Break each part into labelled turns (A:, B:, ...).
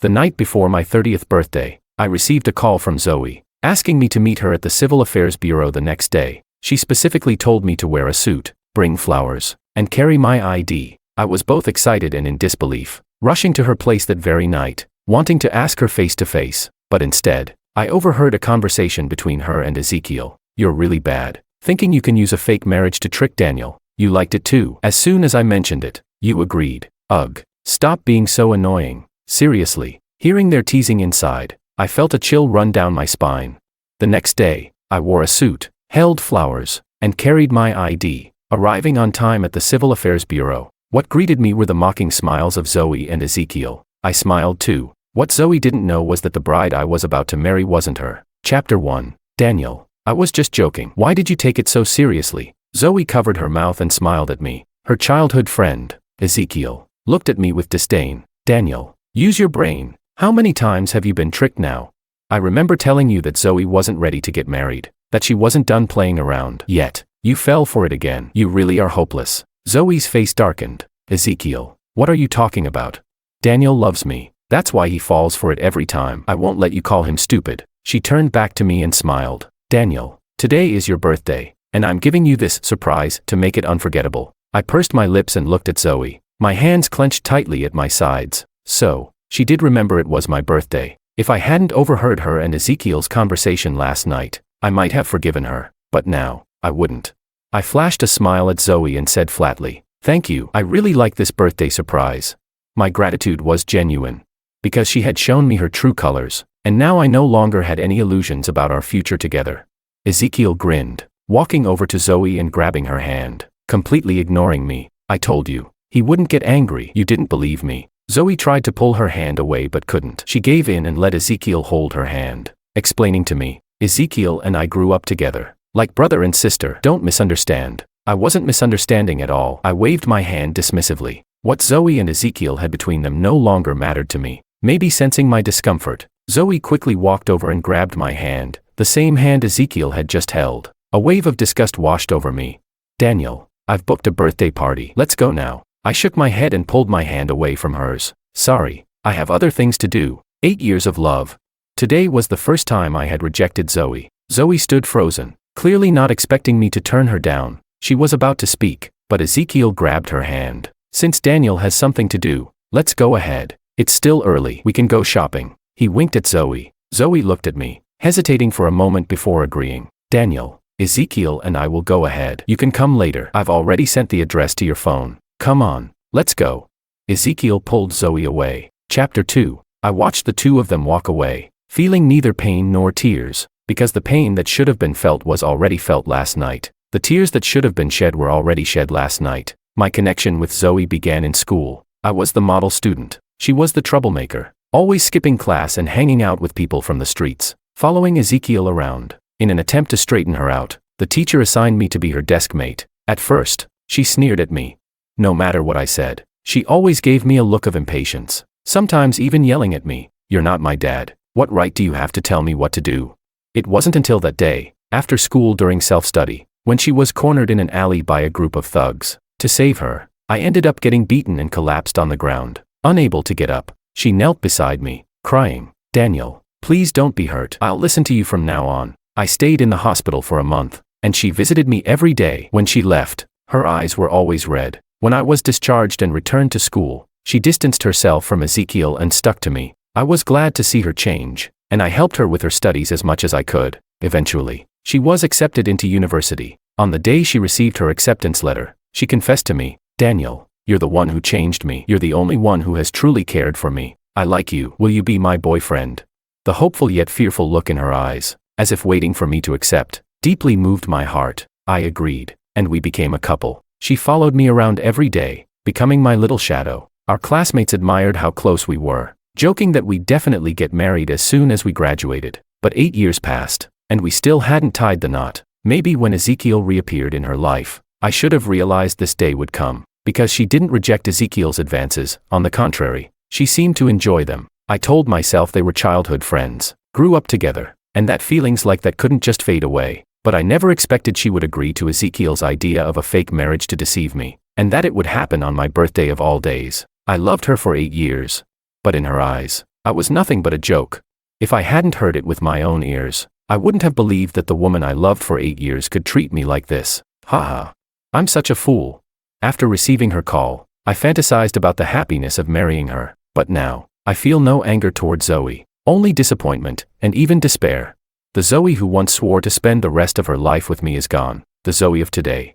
A: The night before my 30th birthday, I received a call from Zoe, asking me to meet her at the Civil Affairs Bureau the next day. She specifically told me to wear a suit, bring flowers, and carry my ID. I was both excited and in disbelief, rushing to her place that very night, wanting to ask her face to face, but instead, I overheard a conversation between her and Ezekiel. "You're really bad. Thinking you can use a fake marriage to trick Daniel. You liked it too." As soon as I mentioned it, you agreed. Ugh. Stop being so annoying. Seriously. Hearing their teasing inside, I felt a chill run down my spine. The next day, I wore a suit, held flowers, and carried my ID, arriving on time at the Civil Affairs Bureau. What greeted me were the mocking smiles of Zoe and Ezekiel. I smiled too. What Zoe didn't know was that the bride I was about to marry wasn't her. Chapter 1. Daniel. I was just joking. Why did you take it so seriously? Zoe covered her mouth and smiled at me. Her childhood friend, Ezekiel, looked at me with disdain. Daniel, use your brain. How many times have you been tricked now? I remember telling you that Zoe wasn't ready to get married, that she wasn't done playing around. Yet, you fell for it again. You really are hopeless. Zoe's face darkened. Ezekiel, what are you talking about? Daniel loves me. That's why he falls for it every time. I won't let you call him stupid. She turned back to me and smiled. Daniel, today is your birthday, and I'm giving you this surprise to make it unforgettable. I pursed my lips and looked at Zoe, my hands clenched tightly at my sides. So, she did remember it was my birthday. If I hadn't overheard her and Ezekiel's conversation last night, I might have forgiven her, but now, I wouldn't. I flashed a smile at Zoe and said flatly, "Thank you. I really like this birthday surprise." My gratitude was genuine, because she had shown me her true colors, and now I no longer had any illusions about our future together. Ezekiel grinned, walking over to Zoe and grabbing her hand, completely ignoring me. "I told you. He wouldn't get angry. You didn't believe me." Zoe tried to pull her hand away but couldn't. She gave in and let Ezekiel hold her hand, explaining to me, "Ezekiel and I grew up together, like brother and sister. Don't misunderstand." I wasn't misunderstanding at all. I waved my hand dismissively. What Zoe and Ezekiel had between them no longer mattered to me. Maybe sensing my discomfort, Zoe quickly walked over and grabbed my hand, the same hand Ezekiel had just held. A wave of disgust washed over me. "Daniel, I've booked a birthday party. Let's go now." I shook my head and pulled my hand away from hers. "Sorry, I have other things to do." 8 years of love. Today was the first time I had rejected Zoe. Zoe stood frozen, clearly not expecting me to turn her down. She was about to speak, but Ezekiel grabbed her hand. "Since Daniel has something to do, let's go ahead. It's still early. We can go shopping." He winked at Zoe. Zoe looked at me, hesitating for a moment before agreeing. "Daniel, Ezekiel and I will go ahead. You can come later. I've already sent the address to your phone. Come on, let's go." Ezekiel pulled Zoe away. Chapter 2. I watched the two of them walk away, feeling neither pain nor tears, because the pain that should have been felt was already felt last night. The tears that should have been shed were already shed last night. My connection with Zoe began in school. I was the model student. She was the troublemaker, always skipping class and hanging out with people from the streets, following Ezekiel around. In an attempt to straighten her out, the teacher assigned me to be her desk mate. At first, she sneered at me. No matter what I said, she always gave me a look of impatience, sometimes even yelling at me, "You're not my dad. What right do you have to tell me what to do?" It wasn't until that day, after school during self-study, when she was cornered in an alley by a group of thugs. To save her, I ended up getting beaten and collapsed on the ground. Unable to get up, she knelt beside me, crying, "Daniel, please don't be hurt. I'll listen to you from now on." I stayed in the hospital for a month, and she visited me every day. When she left, her eyes were always red. When I was discharged and returned to school, she distanced herself from Ezekiel and stuck to me. I was glad to see her change, and I helped her with her studies as much as I could. Eventually, she was accepted into university. On the day she received her acceptance letter, she confessed to me, "Daniel, you're the one who changed me. You're the only one who has truly cared for me. I like you. Will you be my boyfriend?" The hopeful yet fearful look in her eyes, as if waiting for me to accept, deeply moved my heart. I agreed, and we became a couple. She followed me around every day, becoming my little shadow. Our classmates admired how close we were, joking that we'd definitely get married as soon as we graduated. But 8 years passed, and we still hadn't tied the knot. Maybe when Ezekiel reappeared in her life, I should have realized this day would come, because she didn't reject Ezekiel's advances. On the contrary, she seemed to enjoy them. I told myself they were childhood friends, grew up together, and that feelings like that couldn't just fade away. But I never expected she would agree to Ezekiel's idea of a fake marriage to deceive me, and that it would happen on my birthday of all days. I loved her for 8 years. But in her eyes, I was nothing but a joke. If I hadn't heard it with my own ears, I wouldn't have believed that the woman I loved for 8 years could treat me like this. Haha. I'm such a fool. After receiving her call, I fantasized about the happiness of marrying her, but now, I feel no anger toward Zoe, only disappointment, and even despair. The Zoe who once swore to spend the rest of her life with me is gone, the Zoe of today.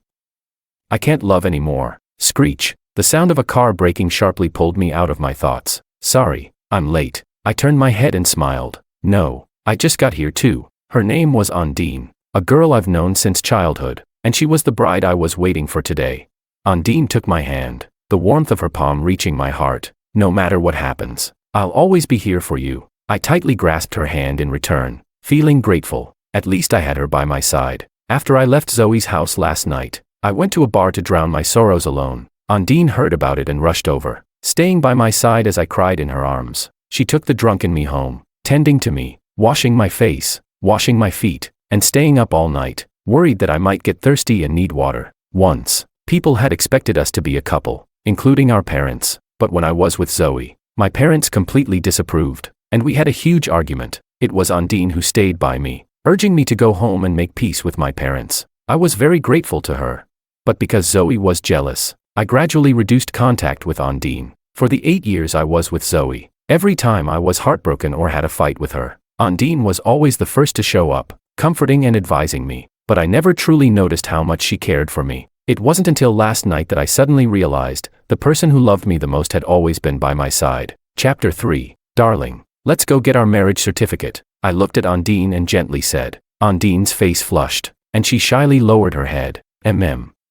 A: I can't love anymore. Screech. The sound of a car braking sharply pulled me out of my thoughts. Sorry, I'm late. I turned my head and smiled. No, I just got here too. Her name was Ondine, a girl I've known since childhood, and she was the bride I was waiting for today. Ondine took my hand, the warmth of her palm reaching my heart. No matter what happens, I'll always be here for you. I tightly grasped her hand in return, feeling grateful. At least I had her by my side. After I left Zoe's house last night, I went to a bar to drown my sorrows alone. Ondine heard about it and rushed over, staying by my side as I cried in her arms. She took the drunk in me home, tending to me, washing my face, washing my feet, and staying up all night, worried that I might get thirsty and need water. Once, people had expected us to be a couple, including our parents, but when I was with Zoe, my parents completely disapproved, and we had a huge argument. It was Ondine who stayed by me, urging me to go home and make peace with my parents. I was very grateful to her. But because Zoe was jealous, I gradually reduced contact with Ondine. For the 8 years I was with Zoe, every time I was heartbroken or had a fight with her, Ondine was always the first to show up, comforting and advising me, but I never truly noticed how much she cared for me. It wasn't until last night that I suddenly realized the person who loved me the most had always been by my side. Chapter 3. Darling, let's go get our marriage certificate. I looked at Ondine and gently said. Ondine's face flushed, and she shyly lowered her head.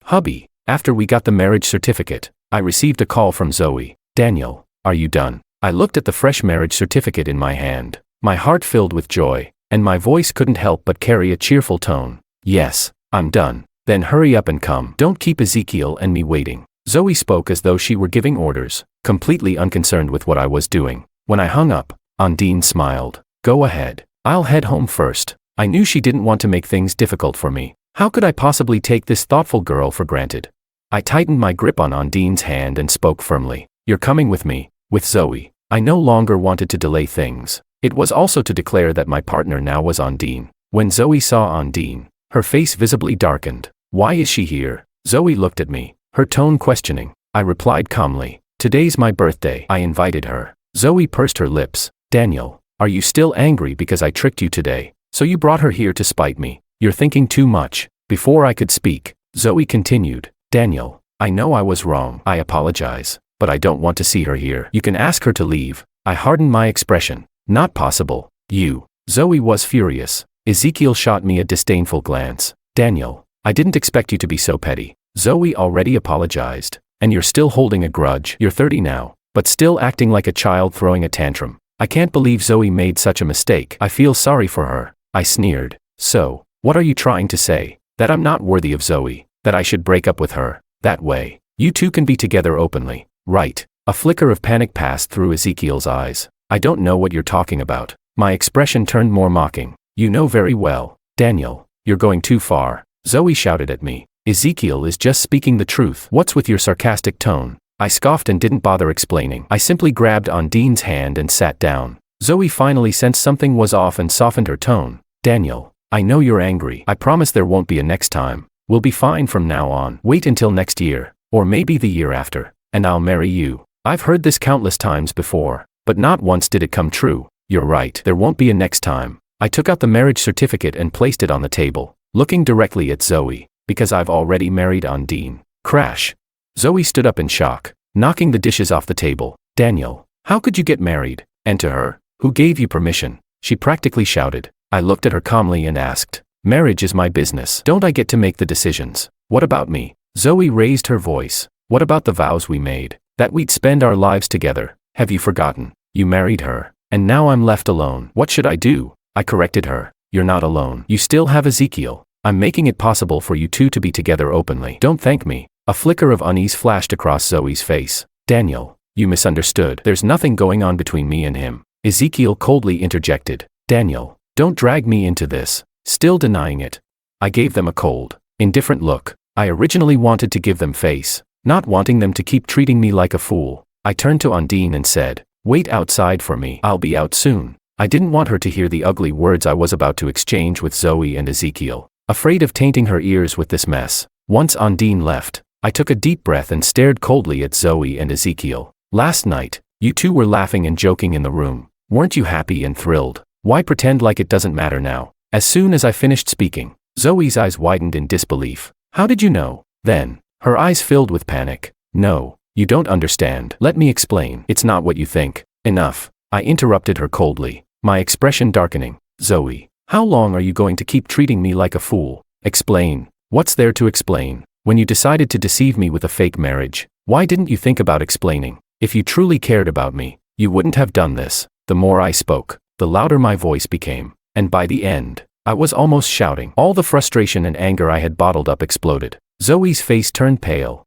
A: Hubby. After we got the marriage certificate, I received a call from Zoe. Daniel, are you done? I looked at the fresh marriage certificate in my hand, my heart filled with joy, and my voice couldn't help but carry a cheerful tone. Yes, I'm done. Then hurry up and come. Don't keep Ezekiel and me waiting. Zoe spoke as though she were giving orders, completely unconcerned with what I was doing. When I hung up, Ondine smiled. Go ahead. I'll head home first. I knew she didn't want to make things difficult for me. How could I possibly take this thoughtful girl for granted? I tightened my grip on Ondine's hand and spoke firmly. You're coming with me, with Zoe. I no longer wanted to delay things. It was also to declare that my partner now was Ondine. When Zoe saw Ondine, her face visibly darkened. Why is she here? Zoe looked at me, her tone questioning. I replied calmly. Today's my birthday. I invited her. Zoe pursed her lips. Daniel, are you still angry because I tricked you today? So you brought her here to spite me? You're thinking too much. Before I could speak, Zoe continued. Daniel, I know I was wrong. I apologize, but I don't want to see her here. You can ask her to leave. I hardened my expression. Not possible. You. Zoe was furious. Ezekiel shot me a disdainful glance. Daniel, I didn't expect you to be so petty. Zoe already apologized. And you're still holding a grudge. You're 30 now, but still acting like a child throwing a tantrum. I can't believe Zoe made such a mistake. I feel sorry for her. I sneered. So, what are you trying to say? That I'm not worthy of Zoe? That I should break up with her? That way, you two can be together openly, right? A flicker of panic passed through Ezekiel's eyes. I don't know what you're talking about. My expression turned more mocking. You know very well. Daniel, you're going too far. Zoe shouted at me. Ezekiel is just speaking the truth. What's with your sarcastic tone? I scoffed and didn't bother explaining. I simply grabbed Ondine's hand and sat down. Zoe finally sensed something was off and softened her tone. Daniel, I know you're angry. I promise there won't be a next time. We'll be fine from now on. Wait until next year, or maybe the year after, and I'll marry you. I've heard this countless times before, but not once did it come true. You're right, there won't be a next time. I took out the marriage certificate and placed it on the table, looking directly at Zoe, because I've already married Ondine. Crash. Zoe stood up in shock, knocking the dishes off the table. Daniel, how could you get married? And to her, who gave you permission? She practically shouted. I looked at her calmly and asked, marriage is my business. Don't I get to make the decisions? What about me? Zoe raised her voice. What about the vows we made? That we'd spend our lives together. Have you forgotten? You married her, and now I'm left alone. What should I do? I corrected her. You're not alone. You still have Ezekiel. I'm making it possible for you two to be together openly. Don't thank me. A flicker of unease flashed across Zoe's face. Daniel, you misunderstood. There's nothing going on between me and him. Ezekiel coldly interjected. Daniel, don't drag me into this. Still denying it. I gave them a cold, indifferent look. I originally wanted to give them face, not wanting them to keep treating me like a fool. I turned to Ondine and said, Wait outside for me. I'll be out soon. I didn't want her to hear the ugly words I was about to exchange with Zoe and Ezekiel, afraid of tainting her ears with this mess. Once Undine left, I took a deep breath and stared coldly at Zoe and Ezekiel. Last night, you two were laughing and joking in the room. Weren't you happy and thrilled? Why pretend like it doesn't matter now? As soon as I finished speaking, Zoe's eyes widened in disbelief. How did you know? Then, her eyes filled with panic. No, you don't understand. Let me explain. It's not what you think. Enough. I interrupted her coldly, my expression darkening. Zoe, how long are you going to keep treating me like a fool? Explain. What's there to explain? When you decided to deceive me with a fake marriage, why didn't you think about explaining? If you truly cared about me, you wouldn't have done this. The more I spoke, the louder my voice became, and by the end, I was almost shouting. All the frustration and anger I had bottled up exploded. Zoe's face turned pale.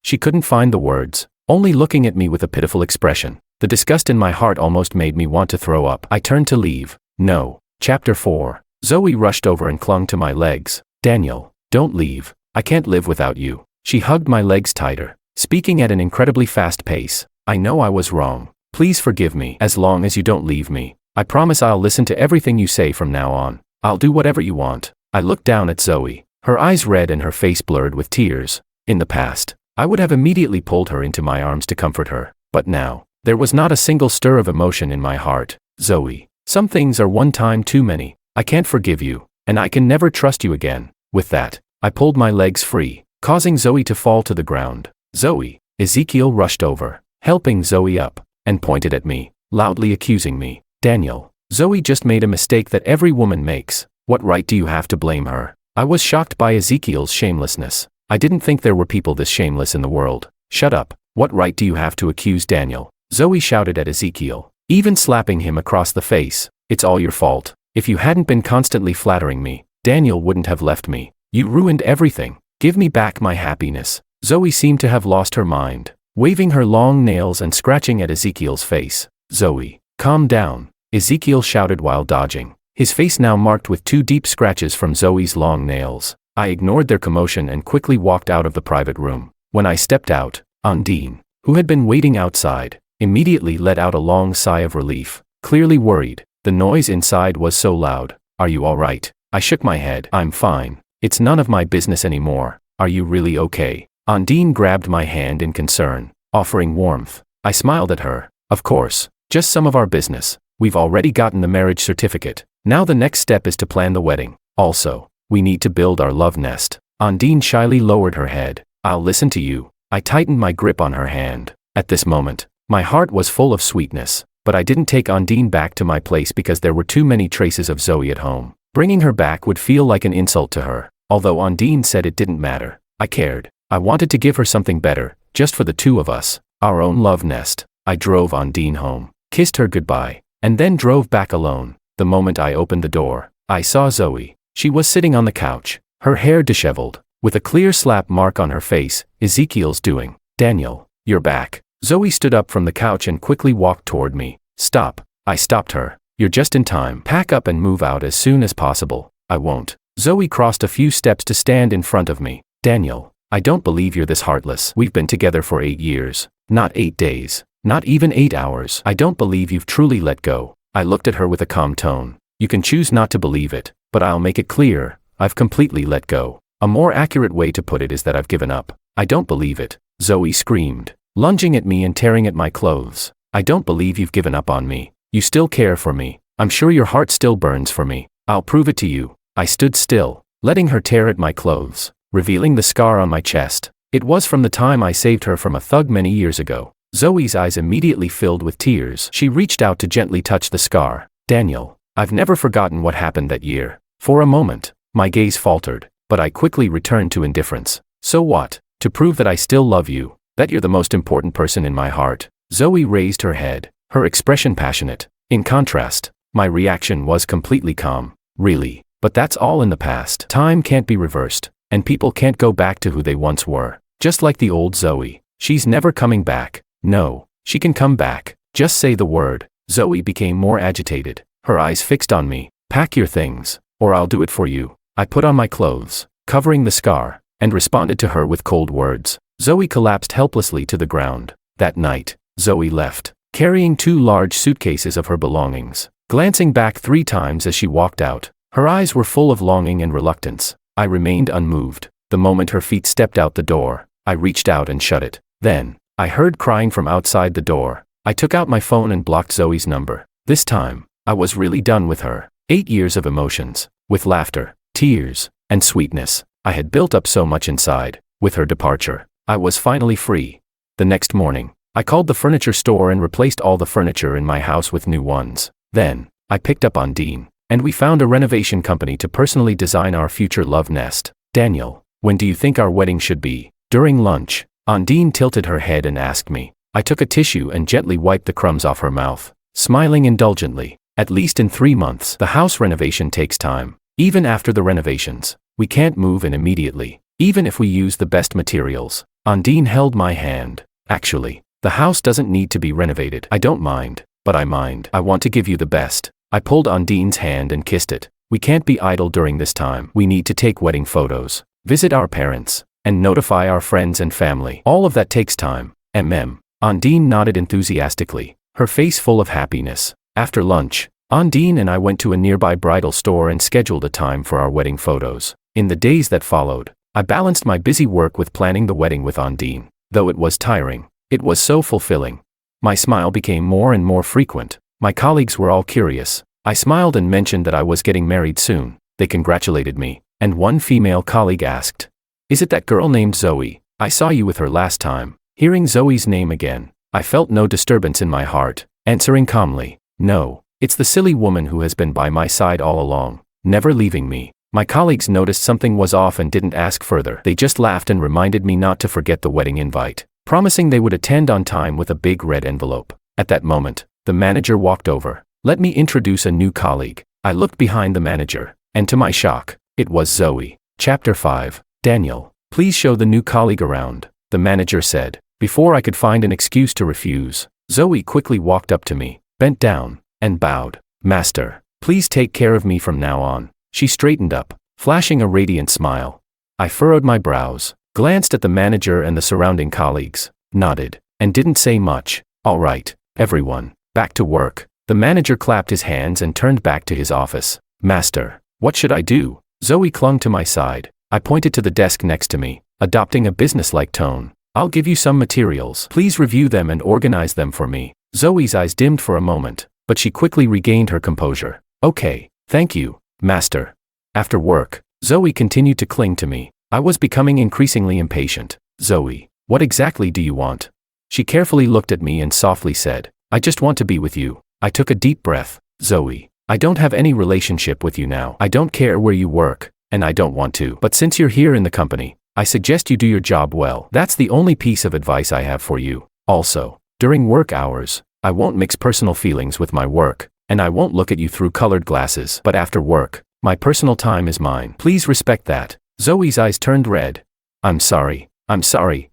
A: She couldn't find the words, only looking at me with a pitiful expression. The disgust in my heart almost made me want to throw up. I turned to leave. No. Chapter 4. Zoe rushed over and clung to my legs. Daniel, don't leave. I can't live without you. She hugged my legs tighter, speaking at an incredibly fast pace. I know I was wrong. Please forgive me. As long as you don't leave me, I promise I'll listen to everything you say from now on. I'll do whatever you want. I looked down at Zoe, her eyes red and her face blurred with tears. In the past, I would have immediately pulled her into my arms to comfort her, but now, there was not a single stir of emotion in my heart. Zoe, some things are one time too many. I can't forgive you, and I can never trust you again. With that, I pulled my legs free, causing Zoe to fall to the ground. Zoe, Ezekiel rushed over, helping Zoe up, and pointed at me, loudly accusing me. Daniel, Zoe just made a mistake that every woman makes. What right do you have to blame her? I was shocked by Ezekiel's shamelessness. I didn't think there were people this shameless in the world. Shut up. What right do you have to accuse Daniel? Zoe shouted at Ezekiel, even slapping him across the face. It's all your fault. If you hadn't been constantly flattering me, Daniel wouldn't have left me. You ruined everything. Give me back my happiness. Zoe seemed to have lost her mind, waving her long nails and scratching at Ezekiel's face. Zoe, calm down, Ezekiel shouted while dodging, his face now marked with 2 deep scratches from Zoe's long nails. I ignored their commotion and quickly walked out of the private room. When I stepped out, Undine, who had been waiting outside, immediately let out a long sigh of relief, clearly worried. The noise inside was so loud. Are you all right? I shook my head. I'm fine. It's none of my business anymore. Are you really okay? Undine grabbed my hand in concern, offering warmth. I smiled at her. Of course, just some of our business. We've already gotten the marriage certificate. Now the next step is to plan the wedding. Also, we need to build our love nest. Undine shyly lowered her head. I'll listen to you. I tightened my grip on her hand. At this moment, my heart was full of sweetness, but I didn't take Undine back to my place because there were too many traces of Zoe at home. Bringing her back would feel like an insult to her. Although Undine said it didn't matter, I cared. I wanted to give her something better, just for the two of us, our own love nest. I drove Undine home, kissed her goodbye, and then drove back alone. The moment I opened the door, I saw Zoe. She was sitting on the couch, her hair disheveled, with a clear slap mark on her face. Ezekiel's doing. Daniel, you're back. Zoe stood up from the couch and quickly walked toward me. Stop. I stopped her. You're just in time. Pack up and move out as soon as possible. I won't. Zoe crossed a few steps to stand in front of me. Daniel, I don't believe you're this heartless. We've been together for 8 years. Not 8 days. Not even 8 hours. I don't believe you've truly let go. I looked at her with a calm tone. You can choose not to believe it, but I'll make it clear. I've completely let go. A more accurate way to put it is that I've given up. I don't believe it. Zoe screamed, lunging at me and tearing at my clothes. I don't believe you've given up on me. You still care for me. I'm sure your heart still burns for me. I'll prove it to you. I stood still, letting her tear at my clothes, revealing the scar on my chest. It was from the time I saved her from a thug many years ago. Zoe's eyes immediately filled with tears. She reached out to gently touch the scar. Daniel, I've never forgotten what happened that year. For a moment, my gaze faltered, but I quickly returned to indifference. So what? To prove that I still love you, that you're the most important person in my heart. Zoe raised her head, her expression passionate. In contrast, my reaction was completely calm. Really? But that's all in the past. Time can't be reversed, and people can't go back to who they once were. Just like the old Zoe, she's never coming back. No, she can come back. Just say the word. Zoe became more agitated, her eyes fixed on me. Pack your things, or I'll do it for you. I put on my clothes, covering the scar, and responded to her with cold words. Zoe collapsed helplessly to the ground. That night, Zoe left, carrying 2 large suitcases of her belongings. Glancing back 3 times as she walked out, her eyes were full of longing and reluctance. I remained unmoved. The moment her feet stepped out the door, I reached out and shut it. Then, I heard crying from outside the door. I took out my phone and blocked Zoe's number. This time, I was really done with her. 8 years of emotions, with laughter, tears, and sweetness. I had built up so much inside. With her departure, I was finally free. The next morning, I called the furniture store and replaced all the furniture in my house with new ones. Then, I picked up Ondine, and we found a renovation company to personally design our future love nest. Daniel, when do you think our wedding should be? During lunch, Ondine tilted her head and asked me. I took a tissue and gently wiped the crumbs off her mouth, smiling indulgently. At least in 3 months. The house renovation takes time. Even after the renovations, we can't move in immediately, even if we use the best materials. Ondine held my hand. Actually, the house doesn't need to be renovated. I don't mind, but I mind. I want to give you the best. I pulled Ondine's hand and kissed it. We can't be idle during this time. We need to take wedding photos, visit our parents, and notify our friends and family. All of that takes time. Ondine nodded enthusiastically, her face full of happiness. After lunch, Ondine and I went to a nearby bridal store and scheduled a time for our wedding photos. In the days that followed, I balanced my busy work with planning the wedding with Ondine. Though it was tiring, it was so fulfilling. My smile became more and more frequent. My colleagues were all curious. I smiled and mentioned that I was getting married soon. They congratulated me, and one female colleague asked, "Is it that girl named Zoe? I saw you with her last time." Hearing Zoe's name again, I felt no disturbance in my heart, answering calmly, "No, it's the silly woman who has been by my side all along, never leaving me." My colleagues noticed something was off and didn't ask further. They just laughed and reminded me not to forget the wedding invite, promising they would attend on time with a big red envelope. At that moment, the manager walked over. "Let me introduce a new colleague." I looked behind the manager, and to my shock, it was Zoe. Chapter 5. Daniel, please show the new colleague around, the manager said. Before I could find an excuse to refuse, Zoe quickly walked up to me, bent down, and bowed. "Master, please take care of me from now on." She straightened up, flashing a radiant smile. I furrowed my brows, glanced at the manager and the surrounding colleagues, nodded, and didn't say much. "All right, everyone, back to work." The manager clapped his hands and turned back to his office. "Master, what should I do?" Zoe clung to my side. I pointed to the desk next to me, adopting a businesslike tone. "I'll give you some materials. Please review them and organize them for me." Zoe's eyes dimmed for a moment, but she quickly regained her composure. "Okay, thank you, Master." After work, Zoe continued to cling to me. I was becoming increasingly impatient. "Zoe, what exactly do you want?" She carefully looked at me and softly said, "I just want to be with you." I took a deep breath. "Zoe, I don't have any relationship with you now. I don't care where you work, and I don't want to. But since you're here in the company, I suggest you do your job well. That's the only piece of advice I have for you. Also, during work hours, I won't mix personal feelings with my work, and I won't look at you through colored glasses. But after work, my personal time is mine. Please respect that." Zoe's eyes turned red. I'm sorry,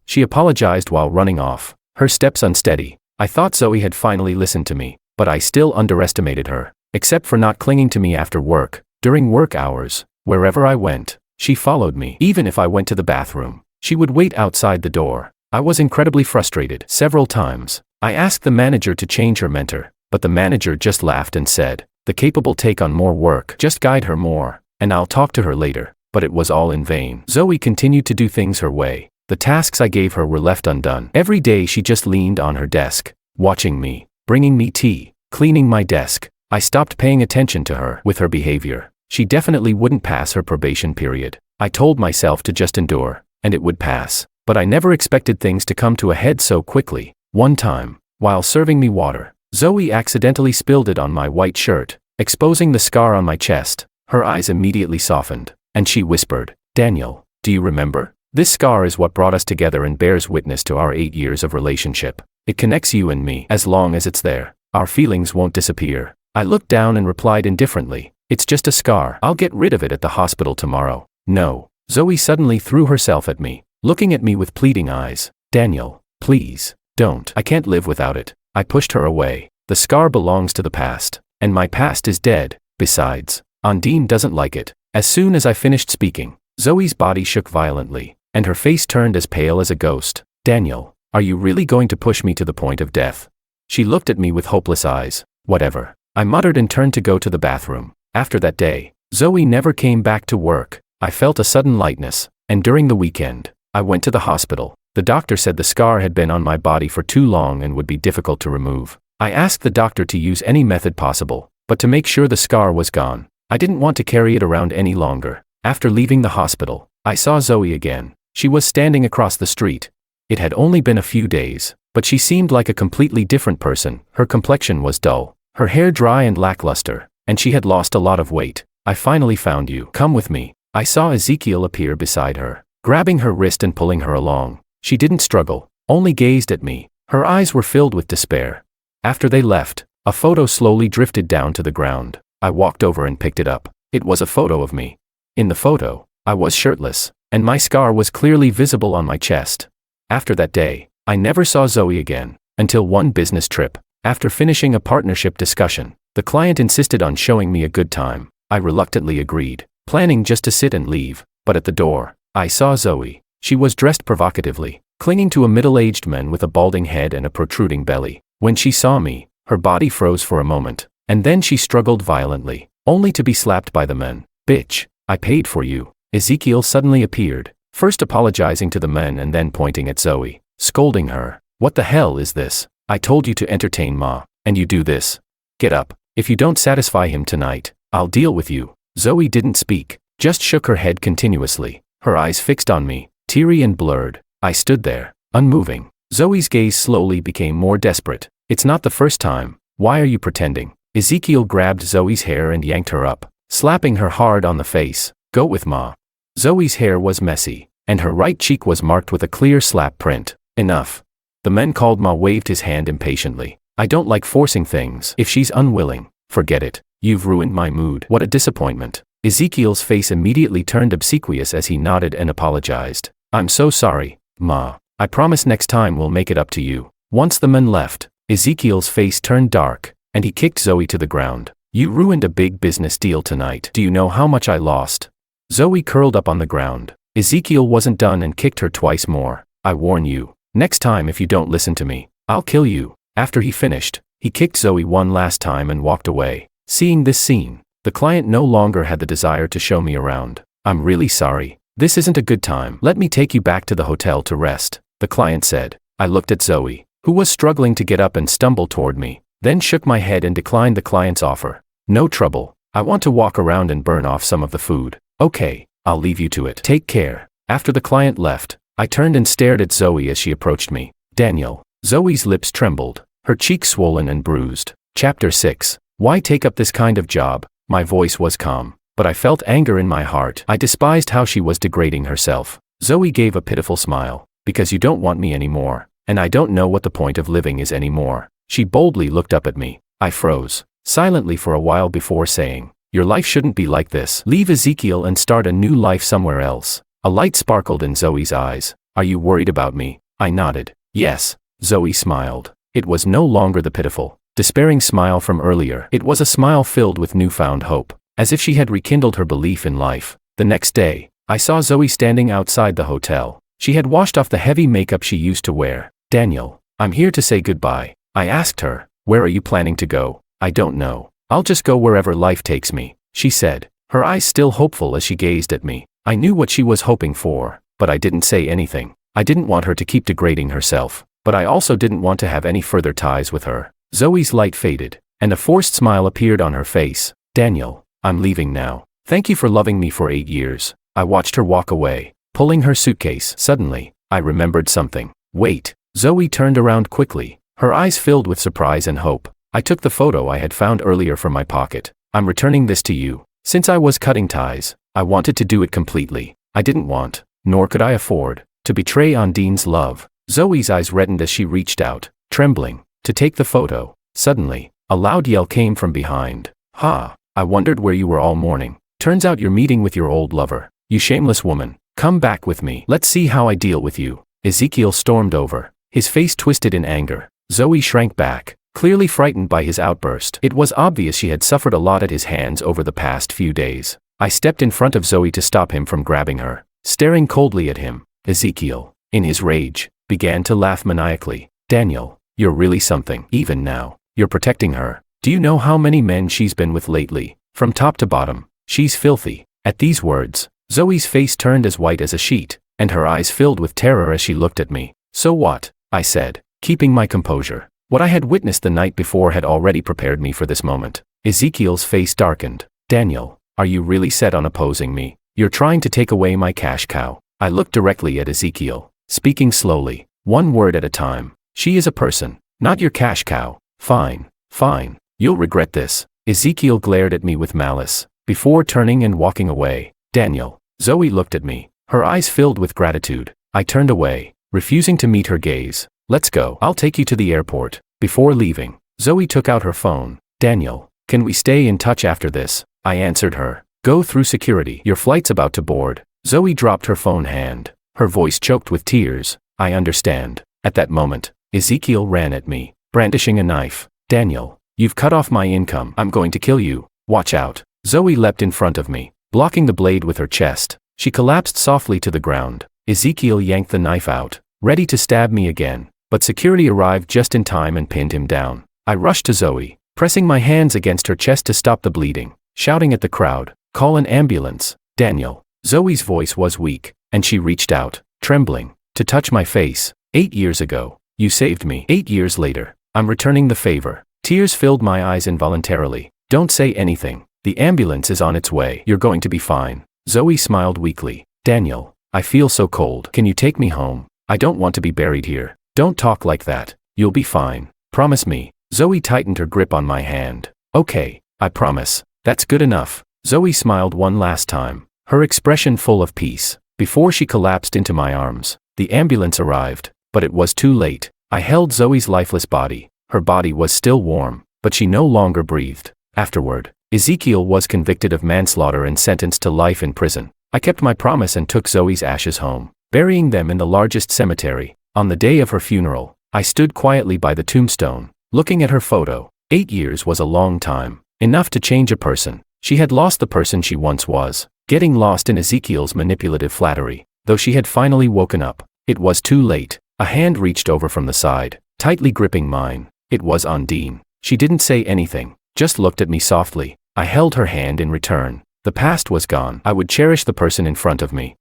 A: she apologized while running off, her steps unsteady. I thought Zoe had finally listened to me, but I still underestimated her. Except for not clinging to me after work, during work hours, wherever I went, she followed me. Even if I went to the bathroom, she would wait outside the door. I was incredibly frustrated. Several times, I asked the manager to change her mentor, but the manager just laughed and said, "The capable take on more work. Just guide her more, and I'll talk to her later." But it was all in vain. Zoe continued to do things her way. The tasks I gave her were left undone. Every day she just leaned on her desk, watching me, bringing me tea, cleaning my desk. I stopped paying attention to her. With her behavior, she definitely wouldn't pass her probation period. I told myself to just endure, and it would pass. But I never expected things to come to a head so quickly. One time, while serving me water, Zoe accidentally spilled it on my white shirt, exposing the scar on my chest. Her eyes immediately softened, and she whispered, "Daniel, do you remember? This scar is what brought us together and bears witness to our 8 years of relationship. It connects you and me. As long as it's there, our feelings won't disappear." I looked down and replied indifferently, "It's just a scar. I'll get rid of it at the hospital tomorrow." "No." Zoe suddenly threw herself at me, looking at me with pleading eyes. "Daniel, please, don't. I can't live without it." I pushed her away. "The scar belongs to the past, and my past is dead. Besides, Ondine doesn't like it." As soon as I finished speaking, Zoe's body shook violently, and her face turned as pale as a ghost. "Daniel, are you really going to push me to the point of death?" She looked at me with hopeless eyes. Whatever, I muttered and turned to go to the bathroom. After that day, Zoe never came back to work. I felt a sudden lightness, and during the weekend, I went to the hospital. The doctor said the scar had been on my body for too long and would be difficult to remove. I asked the doctor to use any method possible, but to make sure the scar was gone. I didn't want to carry it around any longer. After leaving the hospital, I saw Zoe again. She was standing across the street. It had only been a few days, but she seemed like a completely different person. Her complexion was dull, her hair dry and lackluster, and she had lost a lot of weight. I finally found you. Come with me. I saw Ezekiel appear beside her, grabbing her wrist and pulling her along. She didn't struggle, only gazed at me. Her eyes were filled with despair. After they left, a photo slowly drifted down to the ground. I walked over and picked it up. It was a photo of me. In the photo, I was shirtless, and my scar was clearly visible on my chest. After that day, I never saw Zoe again, until one business trip. After finishing a partnership discussion, the client insisted on showing me a good time. I reluctantly agreed, planning just to sit and leave, but at the door, I saw Zoe. She was dressed provocatively, clinging to a middle-aged man with a balding head and a protruding belly. When she saw me, her body froze for a moment, and then she struggled violently, only to be slapped by the man. Bitch, I paid for you. Ezekiel suddenly appeared, first apologizing to the men and then pointing at Zoe, scolding her. What the hell is this? I told you to entertain Ma, and you do this. Get up. If you don't satisfy him tonight, I'll deal with you. Zoe didn't speak, just shook her head continuously, her eyes fixed on me, teary and blurred. I stood there, unmoving. Zoe's gaze slowly became more desperate. It's not the first time. Why are you pretending? Ezekiel grabbed Zoe's hair and yanked her up, slapping her hard on the face. Go with Ma. Zoe's hair was messy, and her right cheek was marked with a clear slap print. Enough. The man called Ma waved his hand impatiently. I don't like forcing things. If she's unwilling, forget it. You've ruined my mood. What a disappointment. Ezekiel's face immediately turned obsequious as he nodded and apologized. I'm so sorry, Ma. I promise next time we'll make it up to you. Once the man left, Ezekiel's face turned dark, and he kicked Zoe to the ground. You ruined a big business deal tonight. Do you know how much I lost? Zoe curled up on the ground. Ezekiel wasn't done and kicked her twice more. I warn you, next time if you don't listen to me, I'll kill you. After he finished, he kicked Zoe one last time and walked away. Seeing this scene, the client no longer had the desire to show me around. I'm really sorry. This isn't a good time. Let me take you back to the hotel to rest, the client said. I looked at Zoe, who was struggling to get up and stumbled toward me, then shook my head and declined the client's offer. No trouble. I want to walk around and burn off some of the food. Okay, I'll leave you to it. Take care. After the client left, I turned and stared at Zoe as she approached me. Daniel. Zoe's lips trembled, her cheeks swollen and bruised. Chapter 6. Why take up this kind of job? My voice was calm, but I felt anger in my heart. I despised how she was degrading herself. Zoe gave a pitiful smile. Because you don't want me anymore, and I don't know what the point of living is anymore. She boldly looked up at me. I froze, silently for a while before saying, your life shouldn't be like this. Leave Ezekiel and start a new life somewhere else. A light sparkled in Zoe's eyes. Are you worried about me? I nodded. Yes. Zoe smiled. It was no longer the pitiful, despairing smile from earlier. It was a smile filled with newfound hope, as if she had rekindled her belief in life. The next day, I saw Zoe standing outside the hotel. She had washed off the heavy makeup she used to wear. Daniel, I'm here to say goodbye. I asked her, where are you planning to go? I don't know. I'll just go wherever life takes me, she said, her eyes still hopeful as she gazed at me. I knew what she was hoping for, but I didn't say anything. I didn't want her to keep degrading herself, but I also didn't want to have any further ties with her. Zoe's light faded, and a forced smile appeared on her face. Daniel, I'm leaving now. Thank you for loving me for 8 years. I watched her walk away, pulling her suitcase. Suddenly, I remembered something. Wait. Zoe turned around quickly, her eyes filled with surprise and hope. I took the photo I had found earlier from my pocket. I'm returning this to you. Since I was cutting ties, I wanted to do it completely. I didn't want, nor could I afford, to betray Ondine's love. Zoe's eyes reddened as she reached out, trembling, to take the photo. Suddenly, a loud yell came from behind. Ha! I wondered where you were all morning. Turns out you're meeting with your old lover. You shameless woman. Come back with me. Let's see how I deal with you. Ezekiel stormed over, his face twisted in anger. Zoe shrank back, clearly frightened by his outburst. It was obvious she had suffered a lot at his hands over the past few days. I stepped in front of Zoe to stop him from grabbing her, staring coldly at him. Ezekiel, in his rage, began to laugh maniacally. Daniel, You're really something. Even now, you're protecting her. Do you know how many men she's been with lately? From top to bottom, she's filthy." At these words, Zoe's face turned as white as a sheet, and her eyes filled with terror as she looked at me. "So what?" I said, keeping my composure. What I had witnessed the night before had already prepared me for this moment. Ezekiel's face darkened. "Daniel, are you really set on opposing me? You're trying to take away my cash cow." I looked directly at Ezekiel, speaking slowly, one word at a time. "She is a person, not your cash cow." "Fine, fine. You'll regret this." Ezekiel glared at me with malice, before turning and walking away. "Daniel." Zoe looked at me, her eyes filled with gratitude. I turned away, refusing to meet her gaze. "Let's go. I'll take you to the airport." Before leaving, Zoe took out her phone. "Daniel, can we stay in touch after this?" I answered her. "Go through security. Your flight's about to board." Zoe dropped her phone hand, her voice choked with tears. "I understand." At that moment, Ezekiel ran at me, brandishing a knife. "Daniel, you've cut off my income. I'm going to kill you. Watch out." Zoe leapt in front of me, blocking the blade with her chest. She collapsed softly to the ground. Ezekiel yanked the knife out, ready to stab me again, but security arrived just in time and pinned him down. I rushed to Zoe, pressing my hands against her chest to stop the bleeding, shouting at the crowd, "Call an ambulance." "Daniel." Zoe's voice was weak, and she reached out, trembling, to touch my face. 8 years ago, you saved me. 8 years later, I'm returning the favor." Tears filled my eyes involuntarily. "Don't say anything. The ambulance is on its way. You're going to be fine." Zoe smiled weakly. "Daniel, I feel so cold. Can you take me home? I don't want to be buried here." "Don't talk like that. You'll be fine. Promise me." Zoe tightened her grip on my hand. "Okay, I promise." "That's good enough." Zoe smiled one last time, her expression full of peace, before she collapsed into my arms. The ambulance arrived, but it was too late. I held Zoe's lifeless body. Her body was still warm, but she no longer breathed. Afterward, Ezekiel was convicted of manslaughter and sentenced to life in prison. I kept my promise and took Zoe's ashes home, burying them in the largest cemetery. On the day of her funeral, I stood quietly by the tombstone, looking at her photo. 8 years was a long time, enough to change a person. She had lost the person she once was, getting lost in Ezekiel's manipulative flattery. Though she had finally woken up, it was too late. A hand reached over from the side, tightly gripping mine. It was Undine. She didn't say anything, just looked at me softly. I held her hand in return. The past was gone. I would cherish the person in front of me,